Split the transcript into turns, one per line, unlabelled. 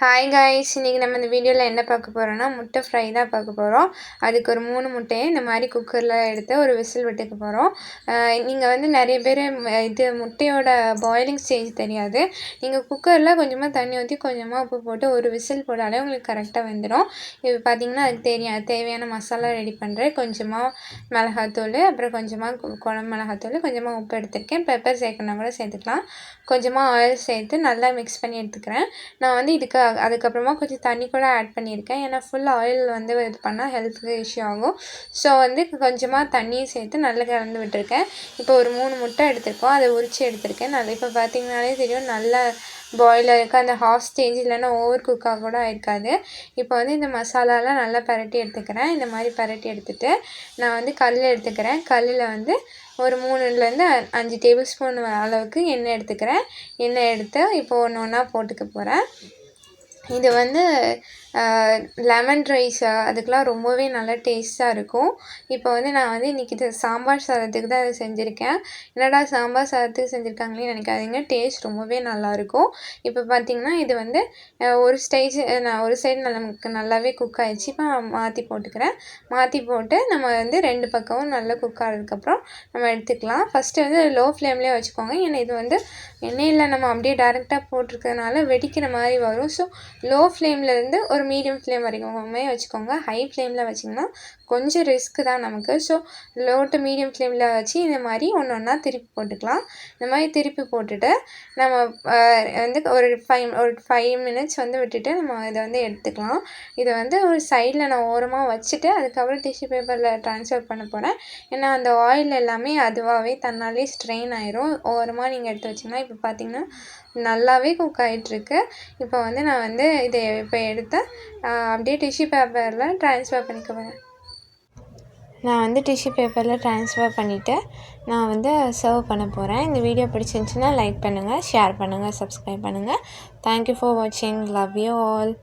Hi guys, இன்றைக்கி நம்ம இந்த வீடியோவில் என்ன பார்க்க போகிறோன்னா முட்டை ஃப்ரை தான் பார்க்க போகிறோம். அதுக்கு ஒரு 3 முட்டையை இந்த மாதிரி குக்கரில் எடுத்து ஒரு விசில் விட்டுக்க போகிறோம். நீங்கள் நிறைய பேர் இது முட்டையோட பாயிலிங் ஸ்டேஜ் தெரியாது. நீங்கள் குக்கரில் கொஞ்சமாக தண்ணி ஊற்றி கொஞ்சமாக உப்பு போட்டு ஒரு விசில் போட்டாலே உங்களுக்கு கரெக்டாக வெந்துடும். இப்போ பார்த்தீங்கன்னா அதுக்கு தேவையான மசாலா ரெடி பண்ணுறேன். கொஞ்சமாக மிளகாத்தூள், அப்புறம் கொஞ்சமாக குழம்பு மிளகாத்தூள், கொஞ்சமாக உப்பு எடுத்துருக்கேன். பெப்பர் சேர்க்கணுன்னா கூட சேர்த்துக்கலாம். கொஞ்சமாக ஆயில் சேர்த்து நல்லா மிக்ஸ் பண்ணி எடுத்துக்கிறேன். நான் அதுக்கப்புறமா கொஞ்சம் தண்ணி கூட ஆட் பண்ணியிருக்கேன். ஏன்னா ஃபுல் ஆயில் இது பண்ணால் ஹெல்த்துக்கு இஷ்யூ ஆகும். ஸோ கொஞ்சமாக தண்ணியும் சேர்த்து நல்லா கலந்து விட்டுருக்கேன். இப்போ ஒரு 3 முட்டை எடுத்திருக்கோம். அதை உரித்து எடுத்திருக்கேன். இப்போ பார்த்தீங்கன்னாலே தெரியும், நல்லா பாயில் ஆகிருக்கு. அந்த ஹாஃப் ஸ்டேஜ் இல்லைன்னா ஓவர் குக்காக கூட ஆயிருக்காது. இப்போ இந்த மசாலாலாம் நல்லா பரட்டி எடுத்துக்கிறேன். இந்த மாதிரி பரட்டி எடுத்துகிட்டு நான் கல் எடுத்துக்கிறேன். கல்லில் ஒரு 3லேருந்து 5 டேபிள் ஸ்பூன் அளவுக்கு எண்ணெய் எடுத்துக்கிறேன். எண்ணெய் எடுத்து இப்போ ஒன்று ஒன்றா போட்டுக்க போகிறேன். இது லெமன் ரைஸ் அதுக்கெலாம் ரொம்பவே நல்லா டேஸ்ட்டாக இருக்கும். இப்போ நான் இன்றைக்கி இது சாம்பார் சாதத்துக்கு தான் இது செஞ்சுருக்கேன். என்னடா சாம்பார் சாதத்துக்கு செஞ்சுருக்காங்களே நினைக்காதீங்க, டேஸ்ட் ரொம்பவே நல்லாயிருக்கும். இப்போ பார்த்திங்கன்னா இது ஒரு சைடு நமக்கு நல்லாவே குக் ஆகிடுச்சு. இப்போ மாற்றி போட்டுக்கிறேன். மாற்றி போட்டு நம்ம 2 பக்கமும் நல்லா குக் ஆனதுக்கப்புறம் நம்ம எடுத்துக்கலாம். ஃபஸ்ட்டு லோ ஃப்ளேம்லேயே வச்சுக்கோங்க. ஏன்னா இது எண்ணெயில் நம்ம அப்படியே டேரெக்டாக போட்டிருக்கிறதுனால வெடிக்கிற மாதிரி வரும். ஸோ லோ ஃப்ளேம்லேருந்து ஒரு மீடியம் ஃப்ளேம் வரைக்குமே வச்சுக்கோங்க. ஹை ஃப்ளேமில் வச்சிங்கன்னா கொஞ்சம் ரிஸ்க்கு தான் நமக்கு. ஸோ லோ டு மீடியம் ஃப்ளேமில் வச்சு இந்த மாதிரி ஒன்று ஒன்றா திருப்பி போட்டுக்கலாம். இந்த மாதிரி திருப்பி போட்டுட்டு நம்ம ஒரு 5 மினிட்ஸ் விட்டுட்டு நம்ம இதை எடுத்துக்கலாம். இதை ஒரு சைடில் நான் ஓரமாக வச்சுட்டு அதுக்கப்புறம் டிஷ்யூ பேப்பரில் ட்ரான்ஸ்ஃபர் பண்ண போகிறேன். ஏன்னா அந்த ஆயில் எல்லாமே அதுவாகவே தன்னாலே ஸ்ட்ரெயின் ஆயிரும். ஓரமாக நீங்கள் எடுத்து வச்சிங்கன்னா இப்போ பார்த்திங்கன்னா நல்லாவே குக் ஆகிட்டுருக்கு. இப்போ நான் இதை இப்போ எடுத்து அப்படியே டிஷ்யூ பேப்பரில் ட்ரான்ஸ்ஃபர் பண்ணிக்க போகிறேன். நான் டிஷ்யூ பேப்பரில் ட்ரான்ஸ்ஃபர் பண்ணிவிட்டு நான் சர்வ் பண்ண போகிறேன். இந்த வீடியோ பிடிச்சிருந்துச்சுன்னா லைக் பண்ணுங்கள், ஷேர் பண்ணுங்கள், சப்ஸ்கிரைப் பண்ணுங்கள். தேங்க்யூ ஃபார் வாட்சிங். Love you all.